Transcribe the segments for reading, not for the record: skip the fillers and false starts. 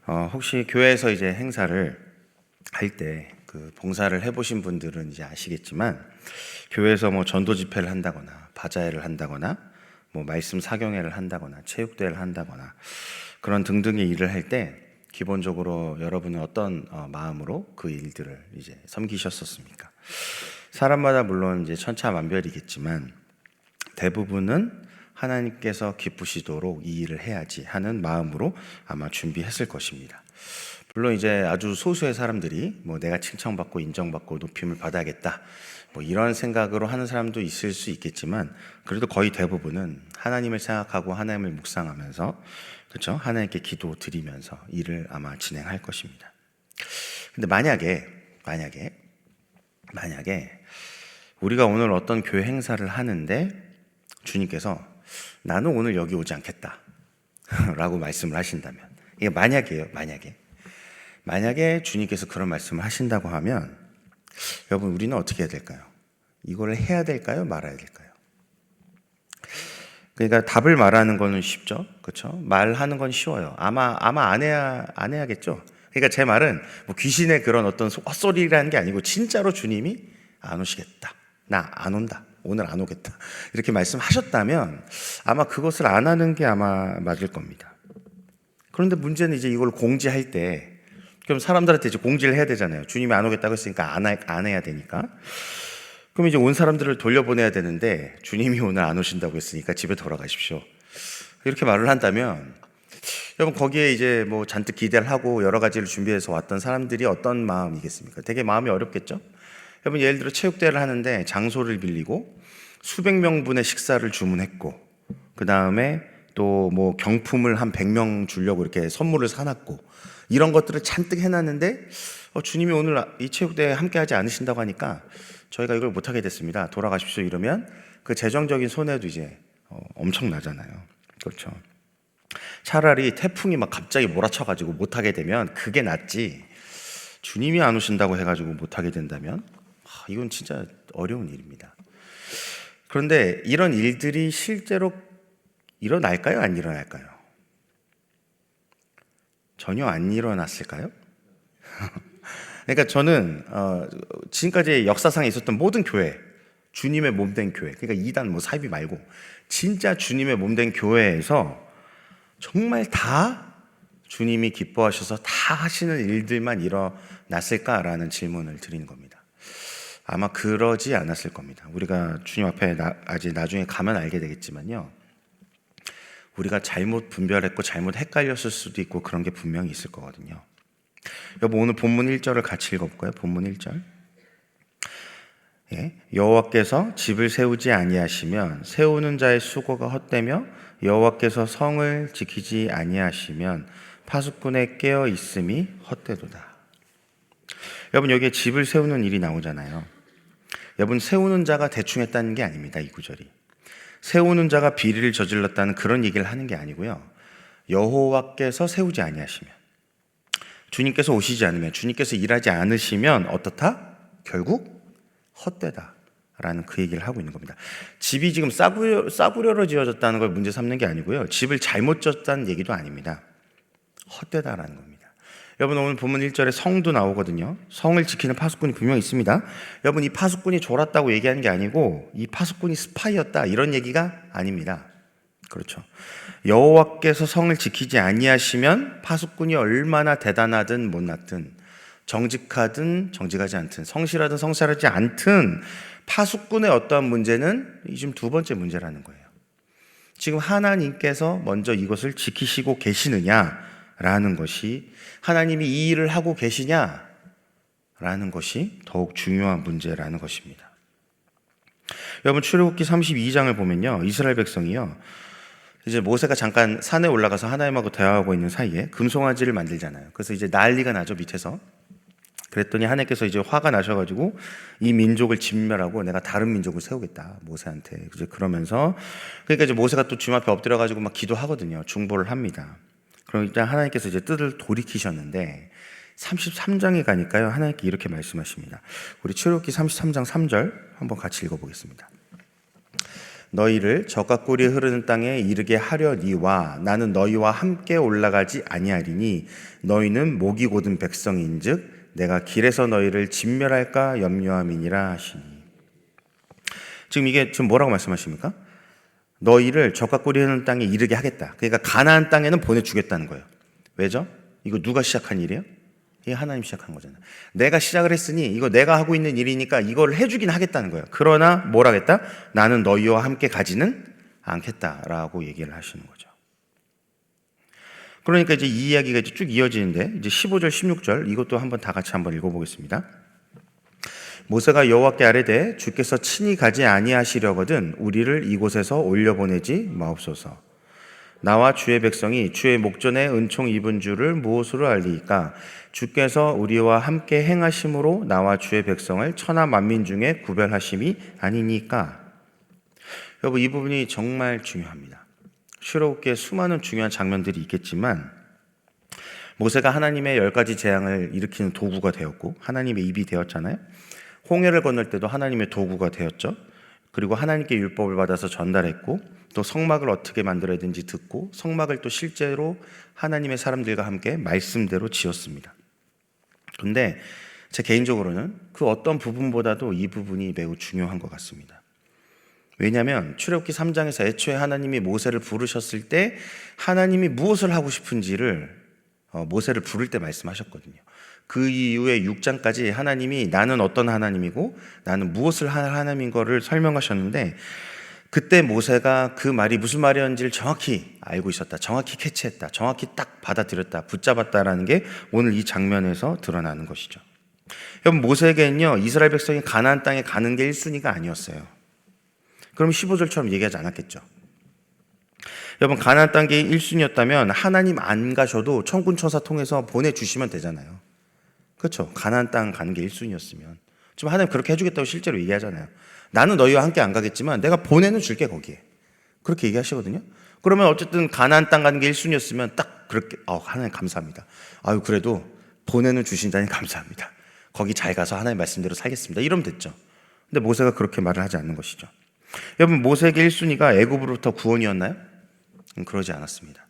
혹시 교회에서 이제 행사를 할 때 그 봉사를 해보신 분들은 이제 아시겠지만, 교회에서 뭐 전도 집회를 한다거나 바자회를 한다거나 뭐 말씀 사경회를 한다거나 체육대회를 한다거나 그런 등등의 일을 할 때 기본적으로 여러분은 어떤 마음으로 그 일들을 이제 섬기셨었습니까? 사람마다 물론 이제 천차만별이겠지만 대부분은 하나님께서 기쁘시도록 이 일을 해야지 하는 마음으로 아마 준비했을 것입니다. 물론 이제 아주 소수의 사람들이 뭐 내가 칭찬받고 인정받고 높임을 받아야겠다 뭐 이런 생각으로 하는 사람도 있을 수 있겠지만, 그래도 거의 대부분은 하나님을 생각하고 하나님을 묵상하면서, 그렇죠? 하나님께 기도 드리면서 일을 아마 진행할 것입니다. 근데 만약에 우리가 오늘 어떤 교회 행사를 하는데 주님께서 나는 오늘 여기 오지 않겠다 라고 말씀을 하신다면, 이게 만약에 주님께서 그런 말씀을 하신다고 하면, 여러분 우리는 어떻게 해야 될까요? 이거를 해야 될까요? 말아야 될까요? 그러니까 답을 말하는 거는 쉽죠, 그렇죠? 말하는 건 쉬워요. 아마 안 해야겠죠. 그러니까 제 말은 뭐 귀신의 그런 어떤 헛소리라는 게 아니고, 진짜로 주님이 안 오시겠다, 나 안 온다, 오늘 안 오겠다 이렇게 말씀하셨다면 아마 그것을 안 하는 게 아마 맞을 겁니다. 그런데 문제는 이제 이걸 공지할 때, 그럼 사람들한테 이제 공지를 해야 되잖아요. 주님이 안 오겠다고 했으니까 안 해야 되니까. 그럼 이제 온 사람들을 돌려보내야 되는데, 주님이 오늘 안 오신다고 했으니까 집에 돌아가십시오 이렇게 말을 한다면, 여러분 거기에 이제 뭐 잔뜩 기대를 하고 여러 가지를 준비해서 왔던 사람들이 어떤 마음이겠습니까? 되게 마음이 어렵겠죠? 여러분 예를 들어 체육대회를 하는데 장소를 빌리고 수백 명분의 식사를 주문했고, 그 다음에 또 뭐 경품을 한 100명 주려고 이렇게 선물을 사놨고, 이런 것들을 잔뜩 해놨는데 주님이 오늘 이 체육대회에 함께 하지 않으신다고 하니까 저희가 이걸 못하게 됐습니다, 돌아가십시오 이러면 그 재정적인 손해도 이제 엄청나잖아요. 그렇죠? 차라리 태풍이 막 갑자기 몰아쳐가지고 못하게 되면 그게 낫지, 주님이 안 오신다고 해가지고 못하게 된다면 이건 진짜 어려운 일입니다. 그런데 이런 일들이 실제로 일어날까요? 안 일어날까요? 전혀 안 일어났을까요? 그러니까 저는 지금까지 역사상에 있었던 모든 교회, 주님의 몸된 교회, 그러니까 이단 뭐 사이비 말고 진짜 주님의 몸된 교회에서 정말 다 주님이 기뻐하셔서 다 하시는 일들만 일어났을까라는 질문을 드리는 겁니다. 아마 그러지 않았을 겁니다. 우리가 주님 앞에 아직 나중에 가면 알게 되겠지만요, 우리가 잘못 분별했고 잘못 헷갈렸을 수도 있고 그런 게 분명히 있을 거거든요. 여러분 오늘 본문 1절을 같이 읽어볼까요? 본문 1절. 여호와께서 집을 세우지 아니하시면 세우는 자의 수고가 헛되며 여호와께서 성을 지키지 아니하시면 파수꾼의 깨어 있음이 헛되도다. 여러분 여기에 집을 세우는 일이 나오잖아요. 여러분 세우는 자가 대충 했다는 게 아닙니다. 이 구절이 세우는 자가 비리를 저질렀다는 그런 얘기를 하는 게 아니고요, 여호와께서 세우지 아니하시면, 주님께서 오시지 않으면, 주님께서 일하지 않으시면 어떻다? 결국 헛되다라는 그 얘기를 하고 있는 겁니다. 집이 지금 싸구려로 지어졌다는 걸 문제 삼는 게 아니고요, 집을 잘못 졌다는 얘기도 아닙니다. 헛되다라는 겁니다. 여러분 오늘 본문 1절에 성도 나오거든요. 성을 지키는 파수꾼이 분명히 있습니다. 여러분 이 파수꾼이 졸았다고 얘기하는 게 아니고 이 파수꾼이 스파이였다 이런 얘기가 아닙니다. 그렇죠? 여호와께서 성을 지키지 아니하시면 파수꾼이 얼마나 대단하든 못났든, 정직하든 정직하지 않든, 성실하든 성실하지 않든, 파수꾼의 어떠한 문제는 지금 두 번째 문제라는 거예요. 지금 하나님께서 먼저 이것을 지키시고 계시느냐라는 것이, 하나님이 이 일을 하고 계시냐라는 것이 더욱 중요한 문제라는 것입니다. 여러분 출애굽기 32장을 보면요, 이스라엘 백성이요, 이제 모세가 잠깐 산에 올라가서 하나님하고 대화하고 있는 사이에 금송아지를 만들잖아요. 그래서 이제 난리가 나죠, 밑에서. 그랬더니 하나님께서 이제 화가 나셔가지고 이 민족을 진멸하고 내가 다른 민족을 세우겠다, 모세한테. 이제 그러면서, 그러니까 이제 모세가 또 주님 앞에 엎드려가지고 막 기도하거든요. 중보를 합니다. 그럼 일단 하나님께서 이제 뜻을 돌이키셨는데 33장에 가니까요, 하나님께 이렇게 말씀하십니다. 우리 출애굽기 33장 3절 한번 같이 읽어보겠습니다. 너희를 젖과 꿀이 흐르는 땅에 이르게 하려니와 나는 너희와 함께 올라가지 아니하리니 너희는 목이 곧은 백성인즉 내가 길에서 너희를 진멸할까 염려함이니라 하시니. 지금 이게 지금 뭐라고 말씀하십니까? 너희를 젖과 꿀이 흐르는 땅에 이르게 하겠다. 그러니까 가나안 땅에는 보내주겠다는 거예요. 왜죠? 이거 누가 시작한 일이에요? 이게 하나님 시작한 거잖아요. 내가 시작을 했으니 이거 내가 하고 있는 일이니까 이걸 해주긴 하겠다는 거예요. 그러나 뭘 하겠다? 나는 너희와 함께 가지는 않겠다라고 얘기를 하시는 거죠. 그러니까 이제 이 이야기가 이제 쭉 이어지는데 이제 15절, 16절 이것도 한번 다 같이 한번 읽어보겠습니다. 모세가 여호와께 아뢰되 주께서 친히 가지 아니하시려거든 우리를 이곳에서 올려보내지 마옵소서. 나와 주의 백성이 주의 목전에 은총 입은 줄을 무엇으로 알리이까? 주께서 우리와 함께 행하심으로 나와 주의 백성을 천하 만민 중에 구별하심이 아니니까. 여러분, 이 부분이 정말 중요합니다. 출애굽기에 수많은 중요한 장면들이 있겠지만 모세가 하나님의 10가지 재앙을 일으키는 도구가 되었고 하나님의 입이 되었잖아요. 홍해를 건널 때도 하나님의 도구가 되었죠. 그리고 하나님께 율법을 받아서 전달했고 또 성막을 어떻게 만들어야 되는지 듣고 성막을 또 실제로 하나님의 사람들과 함께 말씀대로 지었습니다. 그런데 제 개인적으로는 그 어떤 부분보다도 이 부분이 매우 중요한 것 같습니다. 왜냐하면 출애굽기 3장에서 애초에 하나님이 모세를 부르셨을 때 하나님이 무엇을 하고 싶은지를 모세를 부를 때 말씀하셨거든요. 그 이후에 6장까지 하나님이 나는 어떤 하나님이고 나는 무엇을 할 하나님인 거를 설명하셨는데 그때 모세가 그 말이 무슨 말이었는지를 정확히 알고 있었다. 정확히 캐치했다. 정확히 딱 받아들였다. 붙잡았다라는 게 오늘 이 장면에서 드러나는 것이죠. 여러분, 모세에게는요 이스라엘 백성이 가나안 땅에 가는 게 1순위가 아니었어요. 그럼 15절처럼 얘기하지 않았겠죠. 여러분, 가나안 땅이 1순위였다면 하나님 안 가셔도 천군 천사 통해서 보내주시면 되잖아요. 그렇죠? 가나안 땅 가는 게 1순위였으면 지금 하나님 그렇게 해주겠다고 실제로 얘기하잖아요. 나는 너희와 함께 안 가겠지만 내가 보내는 줄게 거기에. 그렇게 얘기하시거든요. 그러면 어쨌든 가나안 땅 가는 게 1순위였으면 딱 그렇게 하나님 감사합니다. 아유 그래도 보내는 주신다니 감사합니다. 거기 잘 가서 하나님 말씀대로 살겠습니다. 이러면 됐죠. 근데 모세가 그렇게 말을 하지 않는 것이죠. 여러분, 모세에게 1순위가 애굽으로부터 구원이었나요? 그러지 않았습니다.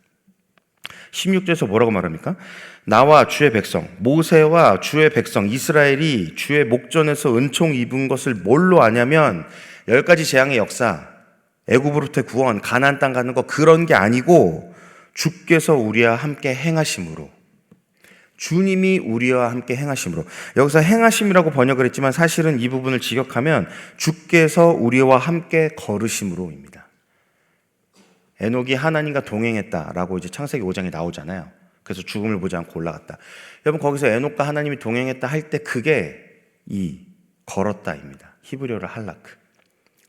16절에서 뭐라고 말합니까? 나와 주의 백성, 모세와 주의 백성 이스라엘이 주의 목전에서 은총 입은 것을 뭘로 아냐면 10가지 재앙의 역사, 애굽으로부터의 구원, 가나안 땅 가는 거 그런 게 아니고 주께서 우리와 함께 행하심으로, 주님이 우리와 함께 행하심으로. 여기서 행하심이라고 번역을 했지만 사실은 이 부분을 직역하면 주께서 우리와 함께 걸으심으로입니다. 에녹이 하나님과 동행했다라고 이제 창세기 5장에 나오잖아요. 그래서 죽음을 보지 않고 올라갔다. 여러분, 거기서 에녹과 하나님이 동행했다 할 때 그게 이 걸었다입니다. 히브리어로 할라크.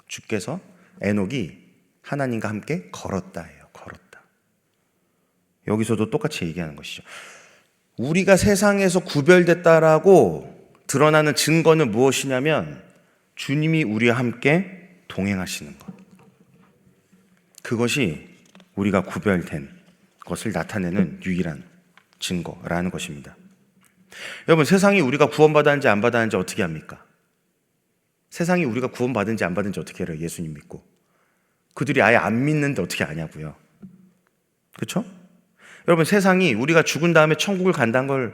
주께서 에녹이 하나님과 함께 걸었다예요. 걸었다. 여기서도 똑같이 얘기하는 것이죠. 우리가 세상에서 구별됐다라고 드러나는 증거는 무엇이냐면 주님이 우리와 함께 동행하시는 것. 그것이 우리가 구별된 것을 나타내는 유일한 증거라는 것입니다. 여러분, 세상이 우리가 구원받았는지 안 받았는지 어떻게 합니까? 세상이 우리가 구원받은지 안 받은지 어떻게 알아요? 예수님 믿고. 그들이 아예 안 믿는데 어떻게 아냐고요. 그렇죠? 여러분, 세상이 우리가 죽은 다음에 천국을 간다는 걸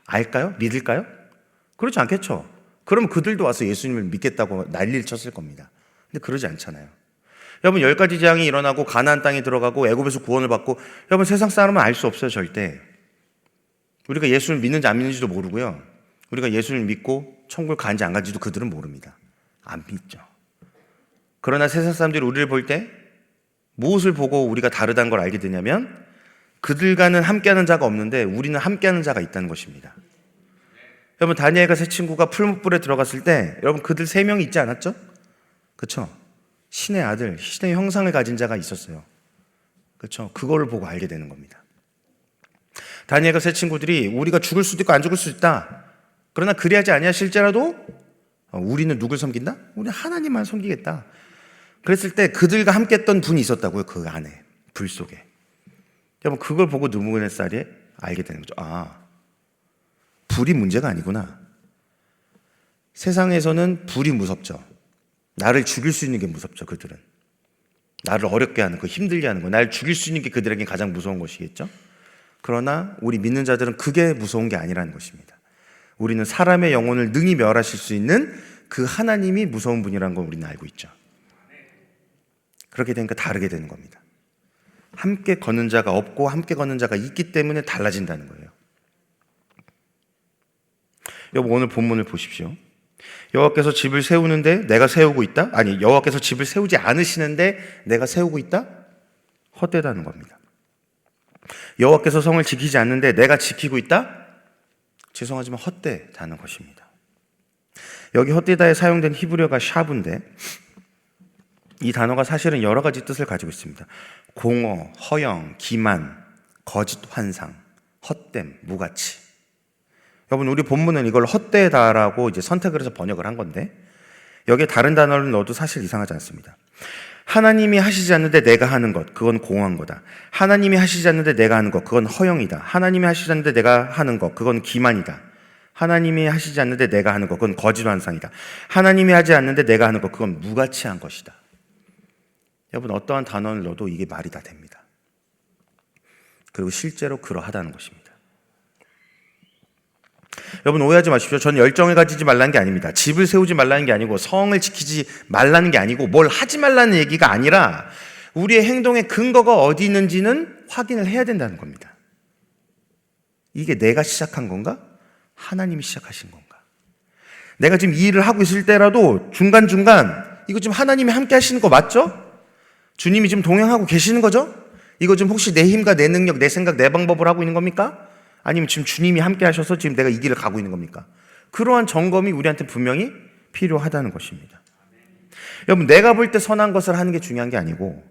알까요? 믿을까요? 그렇지 않겠죠. 그럼 그들도 와서 예수님을 믿겠다고 난리를 쳤을 겁니다. 근데 그러지 않잖아요. 여러분, 10가지 재앙이 일어나고 가나안 땅에 들어가고 애굽에서 구원을 받고, 여러분, 세상 사람은 알 수 없어요. 절대. 우리가 예수를 믿는지 안 믿는지도 모르고요. 우리가 예수를 믿고 천국을 간지 안 간지도 그들은 모릅니다. 안 믿죠. 그러나 세상 사람들이 우리를 볼 때 무엇을 보고 우리가 다르다는 걸 알게 되냐면 그들과는 함께하는 자가 없는데 우리는 함께하는 자가 있다는 것입니다. 여러분, 다니엘과 세 친구가 풀무불에 들어갔을 때 여러분, 그들 3명이 있지 않았죠? 그렇죠? 신의 아들, 신의 형상을 가진 자가 있었어요. 그렇죠? 그거를 보고 알게 되는 겁니다. 다니엘과 세 친구들이 우리가 죽을 수도 있고 안 죽을 수도 있다. 그러나 그리하지 아니하실지라도 우리는 누굴 섬긴다? 우리는 하나님만 섬기겠다. 그랬을 때 그들과 함께 했던 분이 있었다고요. 그 안에, 불 속에. 여러분, 그걸 보고 느부갓네살이 알게 되는 거죠. 아, 불이 문제가 아니구나. 세상에서는 불이 무섭죠. 나를 죽일 수 있는 게 무섭죠, 그들은. 나를 어렵게 하는 거, 힘들게 하는 거, 날 죽일 수 있는 게 그들에게 가장 무서운 것이겠죠. 그러나 우리 믿는 자들은 그게 무서운 게 아니라는 것입니다. 우리는 사람의 영혼을 능히 멸하실 수 있는 그 하나님이 무서운 분이라는 걸 우리는 알고 있죠. 그렇게 되니까 다르게 되는 겁니다. 함께 걷는 자가 없고 함께 걷는 자가 있기 때문에 달라진다는 거예요. 여러분, 오늘 본문을 보십시오. 여호와께서 집을 세우는데 내가 세우고 있다? 아니, 여호와께서 집을 세우지 않으시는데 내가 세우고 있다? 헛되다는 겁니다. 여호와께서 성을 지키지 않는데 내가 지키고 있다? 죄송하지만 헛되다는 것입니다. 여기 헛되다에 사용된 히브리어가 샤브인데 이 단어가 사실은 여러 가지 뜻을 가지고 있습니다. 공허, 허영, 기만, 거짓 환상, 헛됨, 무가치. 여러분, 우리 본문은 이걸 헛되다라고 이제 선택을 해서 번역을 한 건데 여기에 다른 단어를 넣어도 사실 이상하지 않습니다. 하나님이 하시지 않는데 내가 하는 것, 그건 공허한 거다. 하나님이 하시지 않는데 내가 하는 것, 그건 허영이다. 하나님이 하시지 않는데 내가 하는 것, 그건 기만이다. 하나님이 하시지 않는데 내가 하는 것, 그건 거짓 환상이다. 하나님이 하지 않는데 내가 하는 것, 그건 무가치한 것이다. 여러분, 어떠한 단어를 넣어도 이게 말이 다 됩니다. 그리고 실제로 그러하다는 것입니다. 여러분, 오해하지 마십시오. 저는 열정을 가지지 말라는 게 아닙니다. 집을 세우지 말라는 게 아니고 성을 지키지 말라는 게 아니고 뭘 하지 말라는 얘기가 아니라 우리의 행동의 근거가 어디 있는지는 확인을 해야 된다는 겁니다. 이게 내가 시작한 건가? 하나님이 시작하신 건가? 내가 지금 이 일을 하고 있을 때라도 중간중간 이거 지금 하나님이 함께 하시는 거 맞죠? 주님이 지금 동행하고 계시는 거죠? 이거 지금 혹시 내 힘과 내 능력, 내 생각, 내 방법을 하고 있는 겁니까? 아니면 지금 주님이 함께 하셔서 지금 내가 이 길을 가고 있는 겁니까? 그러한 점검이 우리한테 분명히 필요하다는 것입니다. 여러분, 내가 볼 때 선한 것을 하는 게 중요한 게 아니고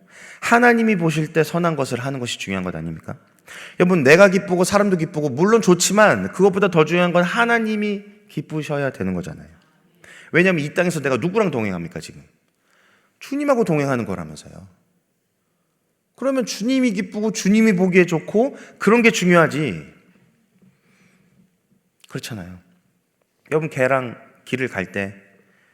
하나님이 보실 때 선한 것을 하는 것이 중요한 것 아닙니까? 여러분, 내가 기쁘고 사람도 기쁘고 물론 좋지만 그것보다 더 중요한 건 하나님이 기쁘셔야 되는 거잖아요. 왜냐하면 이 땅에서 내가 누구랑 동행합니까 지금? 주님하고 동행하는 거라면서요. 그러면 주님이 기쁘고 주님이 보기에 좋고 그런 게 중요하지. 그렇잖아요. 여러분, 개랑 길을 갈 때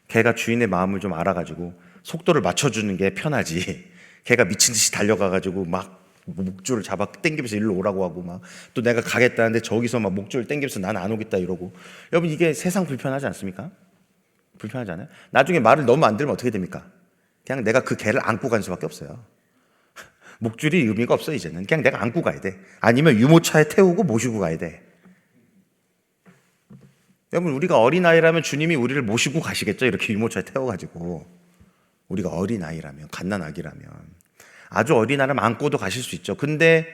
개가 주인의 마음을 좀 알아가지고 속도를 맞춰주는 게 편하지. 개가 미친 듯이 달려가가지고 막 목줄을 잡아 당기면서 일로 오라고 하고 막 또 내가 가겠다는데 저기서 막 목줄을 당기면서 난 안 오겠다 이러고. 여러분, 이게 세상 불편하지 않습니까? 불편하지 않아요? 나중에 말을 너무 안 들으면 어떻게 됩니까? 그냥 내가 그 개를 안고 갈 수밖에 없어요. 목줄이 의미가 없어. 이제는 그냥 내가 안고 가야 돼. 아니면 유모차에 태우고 모시고 가야 돼. 여러분, 우리가 어린아이라면 주님이 우리를 모시고 가시겠죠? 이렇게 유모차에 태워가지고. 우리가 어린아이라면, 갓난아기라면. 아주 어린아이라면 안고도 가실 수 있죠. 근데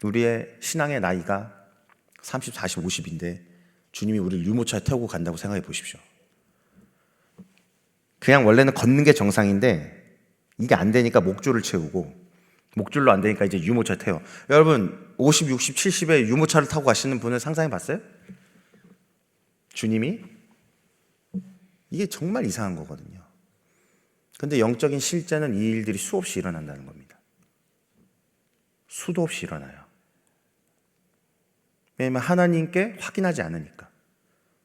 우리의 신앙의 나이가 30, 40, 50인데 주님이 우리를 유모차에 태우고 간다고 생각해 보십시오. 그냥 원래는 걷는 게 정상인데 이게 안 되니까 목줄을 채우고 목줄로 안 되니까 이제 유모차 태워. 여러분, 50, 60, 70에 유모차를 타고 가시는 분을 상상해 봤어요? 주님이? 이게 정말 이상한 거거든요. 근데 영적인 실제는 이 일들이 수없이 일어난다는 겁니다. 수도 없이 일어나요. 왜냐하면 하나님께 확인하지 않으니까.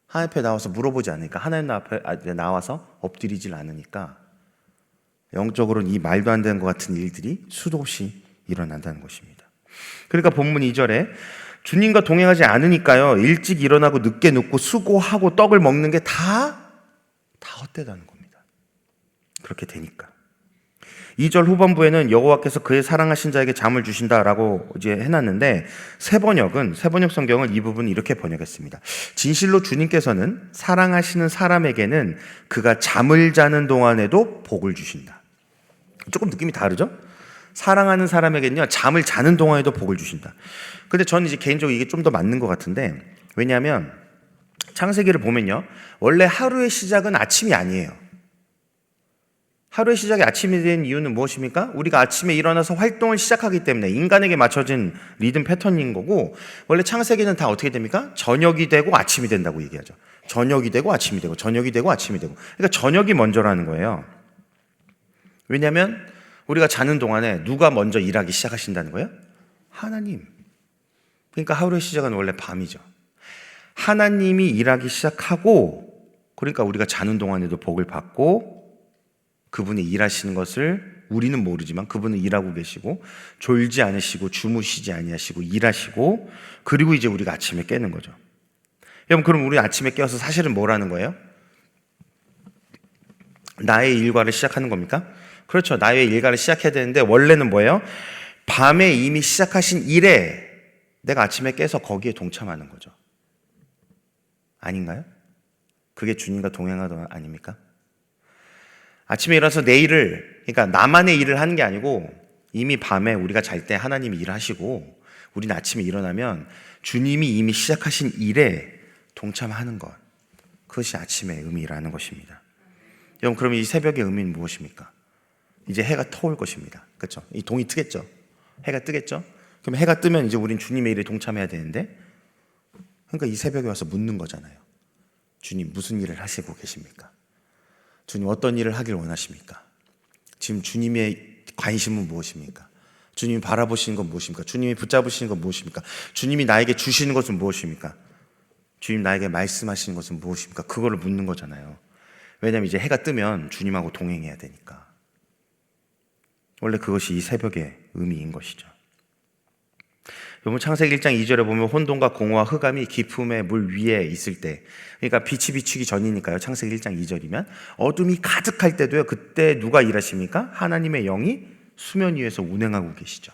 하나님 앞에 나와서 물어보지 않으니까. 하나님 앞에 나와서 엎드리질 않으니까 영적으로는 이 말도 안 되는 것 같은 일들이 수도 없이 일어난다는 것입니다. 그러니까 본문 2절에 주님과 동행하지 않으니까요, 일찍 일어나고 늦게 눕고 수고하고 떡을 먹는 게 다 헛되다는 겁니다. 그렇게 되니까. 2절 후반부에는 여호와께서 그의 사랑하신 자에게 잠을 주신다라고 이제 해놨는데 새번역 성경은 이 부분을 이렇게 번역했습니다. 진실로 주님께서는 사랑하시는 사람에게는 그가 잠을 자는 동안에도 복을 주신다. 조금 느낌이 다르죠? 사랑하는 사람에게는요, 잠을 자는 동안에도 복을 주신다. 근데 저는 이제 개인적으로 이게 좀 더 맞는 것 같은데, 왜냐하면 창세기를 보면요, 원래 하루의 시작은 아침이 아니에요. 하루의 시작이 아침이 된 이유는 무엇입니까? 우리가 아침에 일어나서 활동을 시작하기 때문에 인간에게 맞춰진 리듬 패턴인 거고, 원래 창세기는 다 어떻게 됩니까? 저녁이 되고 아침이 된다고 얘기하죠. 저녁이 되고 아침이 되고 저녁이 되고 아침이 되고. 그러니까 저녁이 먼저라는 거예요. 왜냐하면 우리가 자는 동안에 누가 먼저 일하기 시작하신다는 거예요? 하나님. 그러니까 하루의 시작은 원래 밤이죠. 하나님이 일하기 시작하고, 그러니까 우리가 자는 동안에도 복을 받고 그분이 일하시는 것을 우리는 모르지만 그분은 일하고 계시고, 졸지 않으시고 주무시지 아니하시고 일하시고, 그리고 이제 우리가 아침에 깨는 거죠. 여러분, 그럼 우리 아침에 깨어서 사실은 뭐라는 거예요? 나의 일과를 시작하는 겁니까? 그렇죠. 나의 일과를 시작해야 되는데, 원래는 뭐예요? 밤에 이미 시작하신 일에 내가 아침에 깨서 거기에 동참하는 거죠. 아닌가요? 그게 주님과 동행하던 아닙니까? 아침에 일어나서 내 일을, 그러니까 나만의 일을 하는 게 아니고 이미 밤에 우리가 잘 때 하나님이 일하시고, 우리는 아침에 일어나면 주님이 이미 시작하신 일에 동참하는 것, 그것이 아침의 의미라는 것입니다. 여러분, 그러면 이 새벽의 의미는 무엇입니까? 이제 해가 터올 것입니다. 그렇죠? 이 동이 트겠죠? 해가 뜨겠죠? 그럼 해가 뜨면 이제 우린 주님의 일에 동참해야 되는데, 그러니까 이 새벽에 와서 묻는 거잖아요. 주님, 무슨 일을 하시고 계십니까? 주님, 어떤 일을 하길 원하십니까? 지금 주님의 관심은 무엇입니까? 주님이 바라보시는 건 무엇입니까? 주님이 붙잡으시는 건 무엇입니까? 주님이 나에게 주시는 것은 무엇입니까? 주님 나에게 말씀하시는 것은 무엇입니까? 그거를 묻는 거잖아요. 왜냐하면 이제 해가 뜨면 주님하고 동행해야 되니까. 원래 그것이 이 새벽의 의미인 것이죠. 여러분, 창세기 1장 2절에 보면 혼돈과 공허와 흑암이 깊음의 물 위에 있을 때, 그러니까 빛이 비추기 전이니까요. 창세기 1장 2절이면 어둠이 가득할 때도요, 그때 누가 일하십니까? 하나님의 영이 수면 위에서 운행하고 계시죠.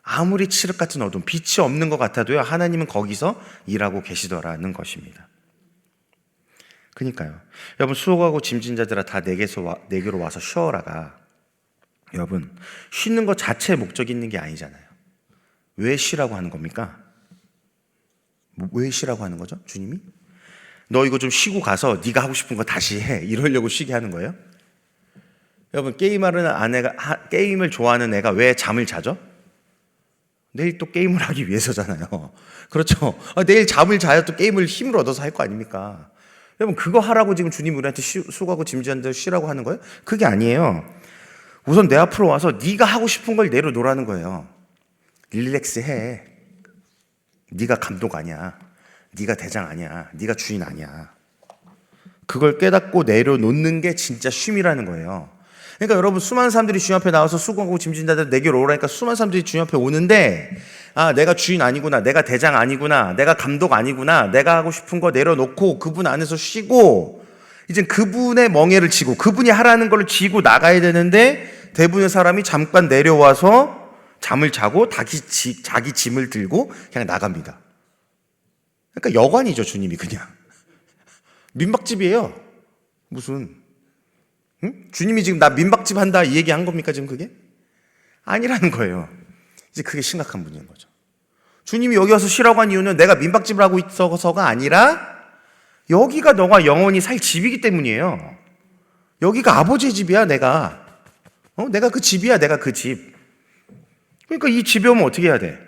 아무리 칠흑 같은 어둠, 빛이 없는 것 같아도요, 하나님은 거기서 일하고 계시더라는 것입니다. 그러니까요, 여러분, 수고하고 짐진 자들아 다 내게로 와서 쉬어라가, 여러분, 쉬는 것 자체에 목적이 있는 게 아니잖아요. 왜 쉬라고 하는 겁니까? 왜 쉬라고 하는 거죠? 주님이? 너 이거 좀 쉬고 가서 네가 하고 싶은 거 다시 해, 이러려고 쉬게 하는 거예요? 여러분, 게임을 좋아하는 애가 왜 잠을 자죠? 내일 또 게임을 하기 위해서잖아요. 그렇죠? 내일 잠을 자야 또 게임을 힘을 얻어서 할 거 아닙니까? 여러분, 그거 하라고 지금 주님 우리한테 수고하고 짐진 자들 쉬라고 하는 거예요? 그게 아니에요. 우선 내 앞으로 와서 네가 하고 싶은 걸 내려놓으라는 거예요. 릴렉스 해. 네가 감독 아니야. 네가 대장 아니야. 네가 주인 아니야. 그걸 깨닫고 내려놓는 게 진짜 쉼이라는 거예요. 그러니까 여러분, 수많은 사람들이 주님 앞에 나와서 수고하고 짐진 자들 내게로 오라니까 수많은 사람들이 주님 앞에 오는데, 아, 내가 주인 아니구나, 내가 대장 아니구나, 내가 감독 아니구나, 내가 하고 싶은 거 내려놓고 그분 안에서 쉬고 이젠 그분의 멍에를 지고 그분이 하라는 걸 지고 나가야 되는데, 대부분의 사람이 잠깐 내려와서 잠을 자고 자기 짐을 들고 그냥 나갑니다. 그러니까 여관이죠, 주님이. 그냥 민박집이에요. 무슨 주님이 지금 나 민박집 한다 이 얘기 한 겁니까? 지금 그게? 아니라는 거예요. 이제 그게 심각한 문제인 거죠. 주님이 여기 와서 쉬라고 한 이유는 내가 민박집을 하고 있어서가 아니라 여기가 너가 영원히 살 집이기 때문이에요. 여기가 아버지의 집이야. 내가 그 집이야. 내가 그 집. 그러니까 이 집에 오면 어떻게 해야 돼?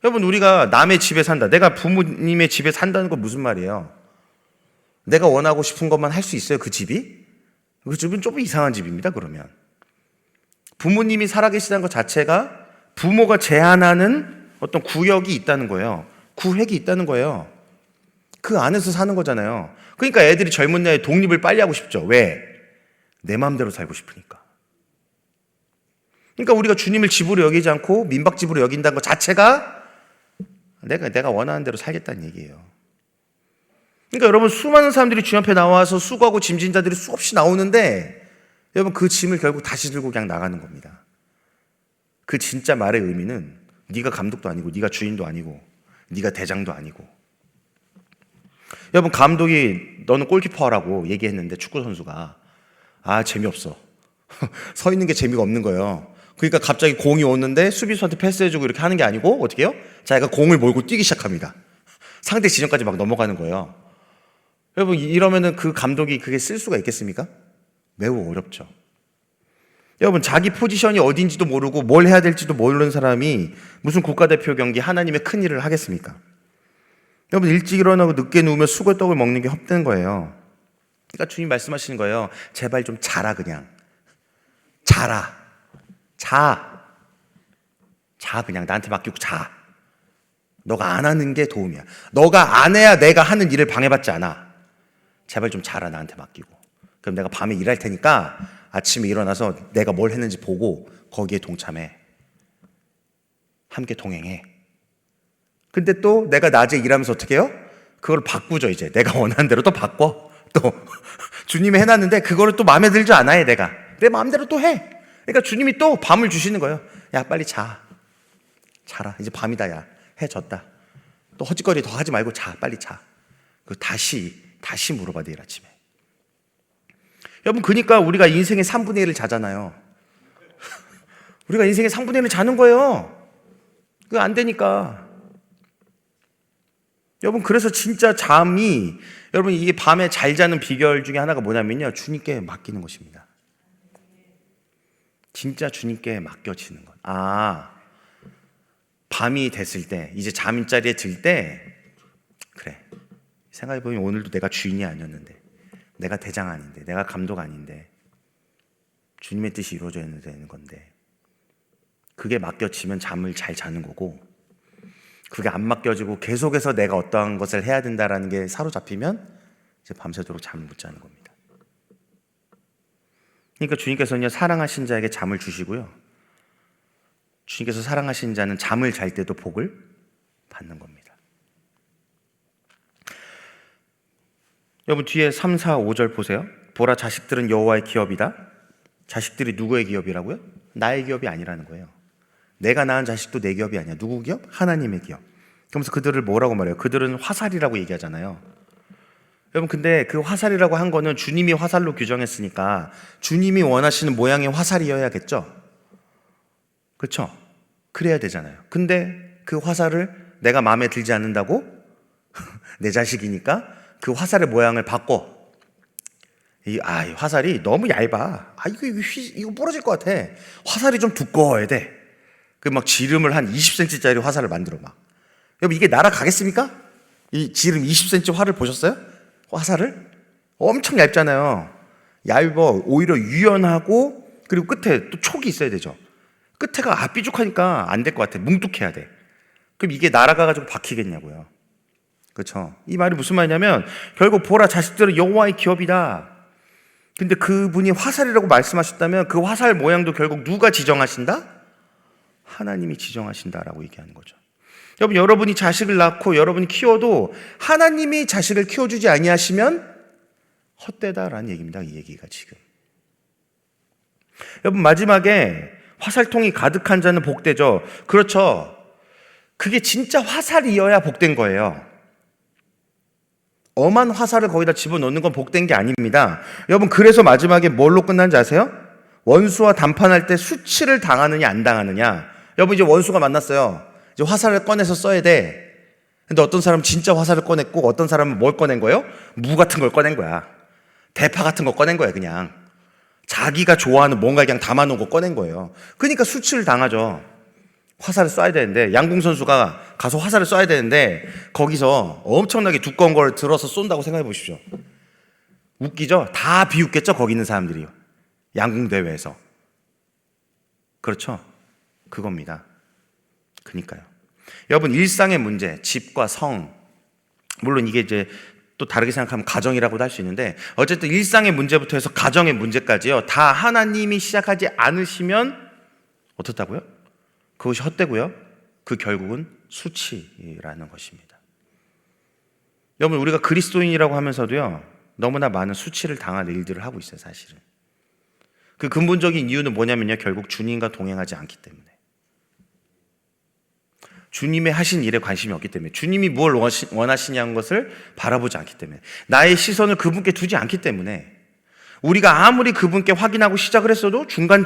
여러분, 우리가 남의 집에 산다, 내가 부모님의 집에 산다는 건 무슨 말이에요? 내가 원하고 싶은 것만 할 수 있어요, 그 집이? 그 집은 좀 이상한 집입니다. 그러면 부모님이 살아계시다는 것 자체가 부모가 제한하는 어떤 구역이 있다는 거예요. 구획이 있다는 거예요. 그 안에서 사는 거잖아요. 그러니까 애들이 젊은 나이에 독립을 빨리 하고 싶죠. 왜? 내 마음대로 살고 싶으니까. 그러니까 우리가 주님을 집으로 여기지 않고 민박집으로 여긴다는 것 자체가 내가 원하는 대로 살겠다는 얘기예요. 그러니까 여러분, 수많은 사람들이 주님 앞에 나와서 수고하고 짐진 자들이 수없이 나오는데, 여러분, 그 짐을 결국 다시 들고 그냥 나가는 겁니다. 그 진짜 말의 의미는 네가 감독도 아니고 네가 주인도 아니고 네가 대장도 아니고. 여러분, 감독이 너는 골키퍼 하라고 얘기했는데 축구 선수가 재미없어. 서 있는 게 재미가 없는 거예요. 그러니까 갑자기 공이 오는데 수비수한테 패스해주고 이렇게 하는 게 아니고 어떻게 해요? 자기가 공을 몰고 뛰기 시작합니다. 상대 지점까지 막 넘어가는 거예요. 여러분, 이러면은 그 감독이 그게 쓸 수가 있겠습니까? 매우 어렵죠. 여러분, 자기 포지션이 어딘지도 모르고 뭘 해야 될지도 모르는 사람이 무슨 국가대표 경기 하나님의 큰 일을 하겠습니까? 여러분, 일찍 일어나고 늦게 누우면 수고의 떡을 먹는 게 헛된 거예요. 그러니까 주님 말씀하시는 거예요. 제발 좀 자라. 그냥 자라. 자, 그냥 나한테 맡기고 자. 너가 안 하는 게 도움이야. 너가 안 해야 내가 하는 일을 방해받지 않아. 제발 좀 자라. 나한테 맡기고. 그럼 내가 밤에 일할 테니까 아침에 일어나서 내가 뭘 했는지 보고 거기에 동참해. 함께 동행해. 근데 또 내가 낮에 일하면서 어떻게 해요? 그걸 바꾸죠. 이제 내가 원하는 대로 또 바꿔. 또 주님이 해놨는데 그거를 또 마음에 들지 않아요. 내가 내 마음대로 또 해. 그러니까 주님이 또 밤을 주시는 거예요. 야, 빨리 자라. 이제 밤이다. 야, 해 졌다. 또 허짓거리 더 하지 말고 빨리 자. 그 다시 물어봐. 내일 아침에. 여러분, 그러니까 우리가 인생의 3분의 1을 자잖아요. 우리가 인생의 3분의 1을 자는 거예요. 그거 안 되니까. 여러분, 그래서 진짜 잠이, 여러분, 이게 밤에 잘 자는 비결 중에 하나가 뭐냐면요, 주님께 맡기는 것입니다. 진짜 주님께 맡겨지는 것. 밤이 됐을 때, 이제 잠자리에 들 때, 그래, 생각해보면 오늘도 내가 주인이 아니었는데, 내가 대장 아닌데, 내가 감독 아닌데, 주님의 뜻이 이루어져야 되는 건데, 그게 맡겨지면 잠을 잘 자는 거고, 그게 안 맡겨지고 계속해서 내가 어떠한 것을 해야 된다라는 게 사로잡히면 이제 밤새도록 잠을 못 자는 겁니다. 그러니까 주님께서는요, 사랑하신 자에게 잠을 주시고요, 주님께서 사랑하신 자는 잠을 잘 때도 복을 받는 겁니다. 여러분, 뒤에 3, 4, 5절 보세요. 보라, 자식들은 여호와의 기업이다. 자식들이 누구의 기업이라고요? 나의 기업이 아니라는 거예요. 내가 낳은 자식도 내 기업이 아니야. 누구 기업? 하나님의 기업. 그러면서 그들을 뭐라고 말해요? 그들은 화살이라고 얘기하잖아요. 여러분, 근데 그 화살이라고 한 거는 주님이 화살로 규정했으니까 주님이 원하시는 모양의 화살이어야겠죠? 그렇죠? 그래야 되잖아요. 근데 그 화살을 내가 마음에 들지 않는다고? 내 자식이니까 그 화살의 모양을 바꿔. 이 화살이 너무 얇아. 이거 부러질 것 같아. 화살이 좀 두꺼워야 돼. 그 막 지름을 한 20cm짜리 화살을 만들어 막. 여러분, 이게 날아가겠습니까? 이 지름 20cm 활을 보셨어요? 화살을? 엄청 얇잖아요. 얇아. 오히려 유연하고, 그리고 끝에 또 촉이 있어야 되죠. 끝에가 삐죽하니까 안 될 것 같아. 뭉툭해야 돼. 그럼 이게 날아가가지고 박히겠냐고요. 그렇죠? 이 말이 무슨 말이냐면, 결국 보라, 자식들은 여호와의 기업이다. 근데 그분이 화살이라고 말씀하셨다면 그 화살 모양도 결국 누가 지정하신다? 하나님이 지정하신다라고 얘기하는 거죠. 여러분, 여러분이 자식을 낳고 여러분이 키워도 하나님이 자식을 키워주지 아니하시면 헛되다라는 얘기입니다. 이 얘기가 지금. 여러분, 마지막에 화살통이 가득한 자는 복되죠. 그렇죠. 그게 진짜 화살이어야 복된 거예요. 엄한 화살을 거기다 집어넣는 건 복된 게 아닙니다. 여러분, 그래서 마지막에 뭘로 끝난지 아세요? 원수와 담판할 때 수치를 당하느냐 안 당하느냐. 여러분, 이제 원수가 만났어요. 이제 화살을 꺼내서 써야 돼. 근데 어떤 사람은 진짜 화살을 꺼냈고 어떤 사람은 뭘 꺼낸 거예요? 무 같은 걸 꺼낸 거야. 대파 같은 거 꺼낸 거야. 그냥 자기가 좋아하는 뭔가 그냥 담아놓은 거 꺼낸 거예요. 그러니까 수치를 당하죠. 화살을 쏴야 되는데, 양궁 선수가 가서 화살을 쏴야 되는데 거기서 엄청나게 두꺼운 걸 들어서 쏜다고 생각해 보십시오. 웃기죠? 다 비웃겠죠? 거기 있는 사람들이. 양궁 대회에서. 그렇죠? 그겁니다. 그러니까요. 여러분, 일상의 문제, 집과 성, 물론 이게 이제 또 다르게 생각하면 가정이라고도 할 수 있는데, 어쨌든 일상의 문제부터 해서 가정의 문제까지요, 다 하나님이 시작하지 않으시면 어떻다고요? 그것이 헛되고요, 그 결국은 수치라는 것입니다. 여러분, 우리가 그리스도인이라고 하면서도요, 너무나 많은 수치를 당할 일들을 하고 있어요. 사실은 그 근본적인 이유는 뭐냐면요, 결국 주님과 동행하지 않기 때문에, 주님의 하신 일에 관심이 없기 때문에, 주님이 뭘 원하시냐는 것을 바라보지 않기 때문에, 나의 시선을 그분께 두지 않기 때문에, 우리가 아무리 그분께 확인하고 시작을 했어도 중간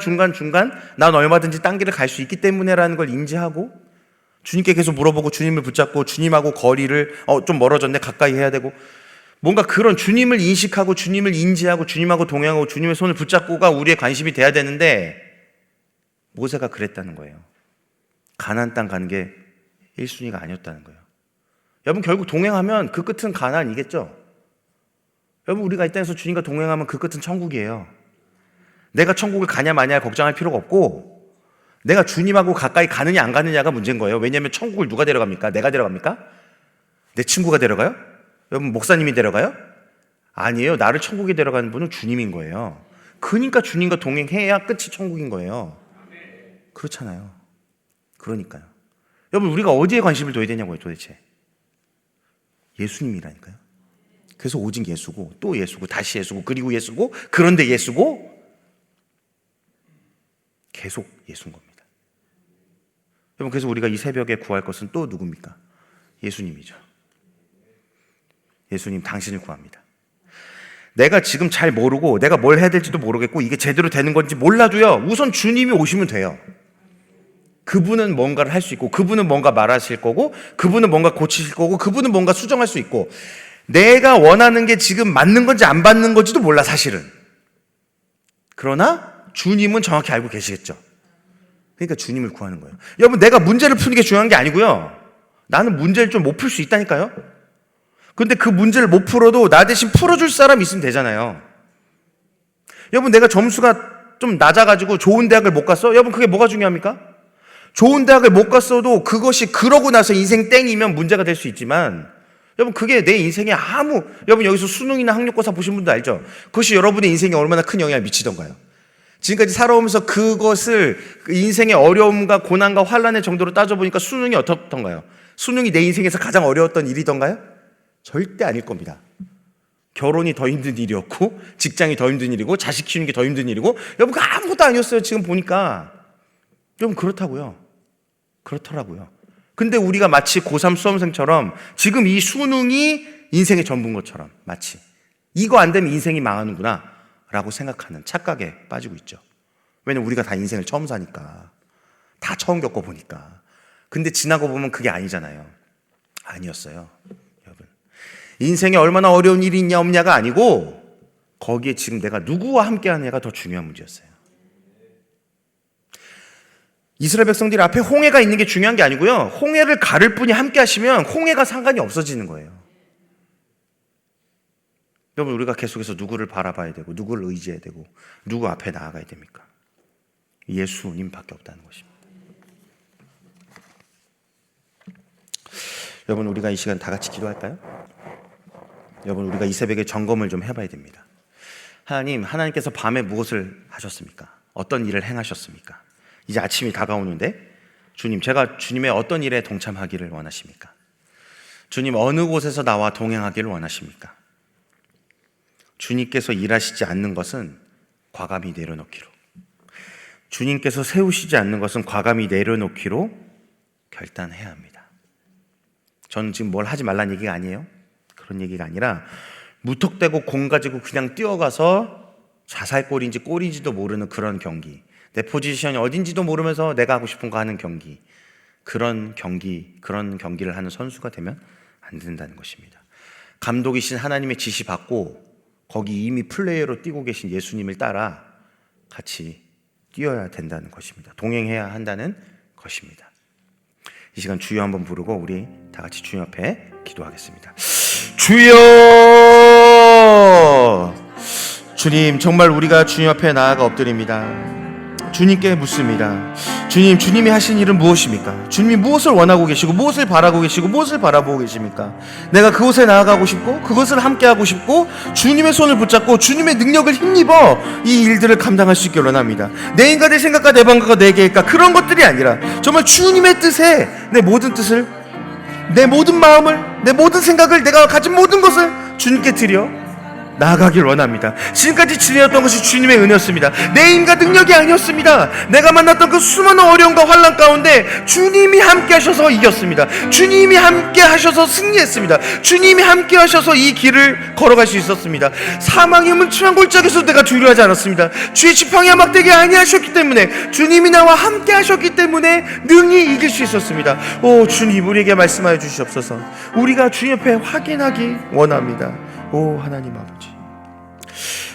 난 얼마든지 딴 길을 갈 수 있기 때문에라는 걸 인지하고, 주님께 계속 물어보고 주님을 붙잡고 주님하고 거리를 좀 멀어졌네, 가까이 해야 되고, 뭔가 그런 주님을 인식하고 주님을 인지하고 주님하고 동행하고 주님의 손을 붙잡고가 우리의 관심이 돼야 되는데, 모세가 그랬다는 거예요. 가나안 땅 가는 게 1순위가 아니었다는 거예요. 여러분, 결국 동행하면 그 끝은 가나안이겠죠? 여러분, 우리가 이 땅에서 주님과 동행하면 그 끝은 천국이에요. 내가 천국을 가냐 마냐 걱정할 필요가 없고, 내가 주님하고 가까이 가느냐 안 가느냐가 문제인 거예요. 왜냐하면 천국을 누가 데려갑니까? 내가 데려갑니까? 내 친구가 데려가요? 여러분, 목사님이 데려가요? 아니에요. 나를 천국에 데려가는 분은 주님인 거예요. 그러니까 주님과 동행해야 끝이 천국인 거예요. 그렇잖아요. 그러니까요. 여러분, 우리가 어디에 관심을 둬야 되냐고요, 도대체. 예수님이라니까요. 그래서 오직 예수고, 또 예수고, 다시 예수고, 그리고 예수고, 그런데 예수고, 계속 예수인 겁니다. 여러분, 그래서 우리가 이 새벽에 구할 것은 또 누굽니까? 예수님이죠. 예수님, 당신을 구합니다. 내가 지금 잘 모르고 내가 뭘 해야 될지도 모르겠고 이게 제대로 되는 건지 몰라도요, 우선 주님이 오시면 돼요. 그분은 뭔가를 할 수 있고, 그분은 뭔가 말하실 거고, 그분은 뭔가 고치실 거고, 그분은 뭔가 수정할 수 있고, 내가 원하는 게 지금 맞는 건지 안 맞는 건지도 몰라, 사실은. 그러나 주님은 정확히 알고 계시겠죠. 그러니까 주님을 구하는 거예요. 여러분, 내가 문제를 푸는 게 중요한 게 아니고요, 나는 문제를 좀 못 풀 수 있다니까요. 근데 그 문제를 못 풀어도 나 대신 풀어줄 사람이 있으면 되잖아요. 여러분, 내가 점수가 좀 낮아가지고 좋은 대학을 못 갔어? 여러분, 그게 뭐가 중요합니까? 좋은 대학을 못 갔어도 그것이 그러고 나서 인생 땡이면 문제가 될 수 있지만, 여러분, 그게 내 인생에 여러분, 여기서 수능이나 학력고사 보신 분도 알죠? 그것이 여러분의 인생에 얼마나 큰 영향을 미치던가요? 지금까지 살아오면서 그것을 인생의 어려움과 고난과 환난의 정도로 따져보니까 수능이 어떻던가요? 수능이 내 인생에서 가장 어려웠던 일이던가요? 절대 아닐 겁니다. 결혼이 더 힘든 일이었고, 직장이 더 힘든 일이고, 자식 키우는 게 더 힘든 일이고, 여러분, 그 아무것도 아니었어요. 지금 보니까. 여러분, 그렇더라고요. 근데 우리가 마치 고3 수험생처럼 지금 이 수능이 인생의 전부인 것처럼, 마치 이거 안 되면 인생이 망하는구나 라고 생각하는 착각에 빠지고 있죠. 왜냐면 우리가 다 인생을 처음 사니까, 다 처음 겪어보니까. 근데 지나고 보면 그게 아니잖아요. 아니었어요. 여러분, 인생에 얼마나 어려운 일이 있냐 없냐가 아니고, 거기에 지금 내가 누구와 함께 하느냐가 더 중요한 문제였어요. 이스라엘 백성들 앞에 홍해가 있는 게 중요한 게 아니고요, 홍해를 가를 분이 함께 하시면 홍해가 상관이 없어지는 거예요. 여러분, 우리가 계속해서 누구를 바라봐야 되고, 누구를 의지해야 되고, 누구 앞에 나아가야 됩니까? 예수님밖에 없다는 것입니다. 여러분, 우리가 이 시간 다 같이 기도할까요? 여러분, 우리가 이 새벽에 점검을 좀 해봐야 됩니다. 하나님께서 밤에 무엇을 하셨습니까? 어떤 일을 행하셨습니까? 이제 아침이 다가오는데, 주님, 제가 주님의 어떤 일에 동참하기를 원하십니까? 주님, 어느 곳에서 나와 동행하기를 원하십니까? 주님께서 일하시지 않는 것은 과감히 내려놓기로, 주님께서 세우시지 않는 것은 과감히 내려놓기로 결단해야 합니다. 저는 지금 뭘 하지 말라는 얘기가 아니에요. 그런 얘기가 아니라, 무턱대고 공 가지고 그냥 뛰어가서 자살골인지 골인지도 모르는 그런 경기, 내 포지션이 어딘지도 모르면서 내가 하고 싶은 거 하는 경기, 그런 경기를 하는 선수가 되면 안 된다는 것입니다. 감독이신 하나님의 지시 받고 거기 이미 플레이어로 뛰고 계신 예수님을 따라 같이 뛰어야 된다는 것입니다. 동행해야 한다는 것입니다. 이 시간 주여 한번 부르고 우리 다 같이 주님 앞에 기도하겠습니다. 주여! 주님, 정말 우리가 주님 앞에 나아가 엎드립니다. 주님께 묻습니다. 주님, 주님이 하신 일은 무엇입니까? 주님이 무엇을 원하고 계시고, 무엇을 바라고 계시고, 무엇을 바라보고 계십니까? 내가 그곳에 나아가고 싶고, 그것을 함께하고 싶고, 주님의 손을 붙잡고 주님의 능력을 힘입어 이 일들을 감당할 수 있게 원합니다. 내 인간의 생각과 내 방법과 내 계획과 그런 것들이 아니라 정말 주님의 뜻에 내 모든 뜻을, 내 모든 마음을, 내 모든 생각을, 내가 가진 모든 것을 주님께 드려 나아가길 원합니다. 지금까지 지내었던 것이 주님의 은혜였습니다. 내 힘과 능력이 아니었습니다. 내가 만났던 그 수많은 어려움과 환난 가운데 주님이 함께 하셔서 이겼습니다. 주님이 함께 하셔서 승리했습니다. 주님이 함께 하셔서 이 길을 걸어갈 수 있었습니다. 사망의 음침한 골짜기에서 내가 두려워하지 않았습니다. 주의 지팡이와 막대기 아니하셨기 때문에, 주님이 나와 함께 하셨기 때문에 능히 이길 수 있었습니다. 오 주님, 우리에게 말씀하여 주시옵소서. 우리가 주님 옆에 확인하기 원합니다. 오 하나님 아버지,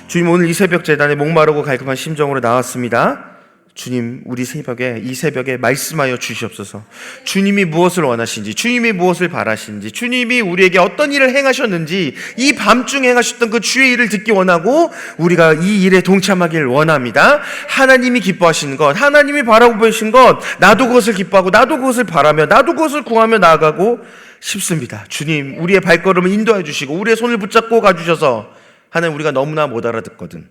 주님, 오늘 이 새벽 제단에 목마르고 갈급한 심정으로 나왔습니다. 주님, 우리 이 새벽에 말씀하여 주시옵소서. 주님이 무엇을 원하시는지, 주님이 무엇을 바라시는지, 주님이 우리에게 어떤 일을 행하셨는지, 이 밤중에 행하셨던 그 주의 일을 듣기 원하고 우리가 이 일에 동참하기를 원합니다. 하나님이 기뻐하시는 것, 하나님이 바라고 보이신 것, 나도 그것을 기뻐하고 나도 그것을 바라며 나도 그것을 구하며 나아가고 싶습니다. 주님, 우리의 발걸음을 인도해 주시고 우리의 손을 붙잡고 가주셔서 하나님, 우리가 너무나 못 알아듣거든.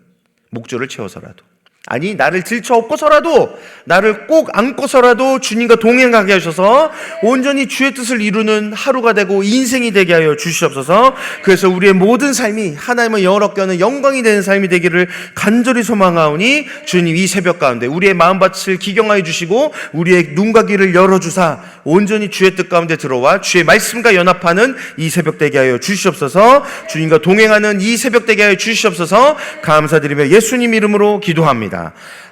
목줄을 채워서라도, 아니 나를 들쳐업고서라도, 나를 꼭 안고서라도 주님과 동행하게 하셔서 온전히 주의 뜻을 이루는 하루가 되고 인생이 되게 하여 주시옵소서. 그래서 우리의 모든 삶이 하나님을 영원롭게 하는 영광이 되는 삶이 되기를 간절히 소망하오니, 주님 이 새벽 가운데 우리의 마음밭을 기경하여 주시고 우리의 눈과 귀를 열어주사 온전히 주의 뜻 가운데 들어와 주의 말씀과 연합하는 이 새벽 되게 하여 주시옵소서. 주님과 동행하는 이 새벽 되게 하여 주시옵소서. 감사드리며 예수님 이름으로 기도합니다.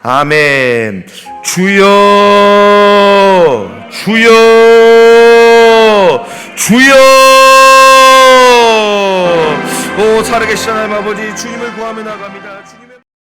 아멘. 주여, 주여, 주여. 오, 살아계신 하나님 아버지, 주님을 구하며 나갑니다. 주님의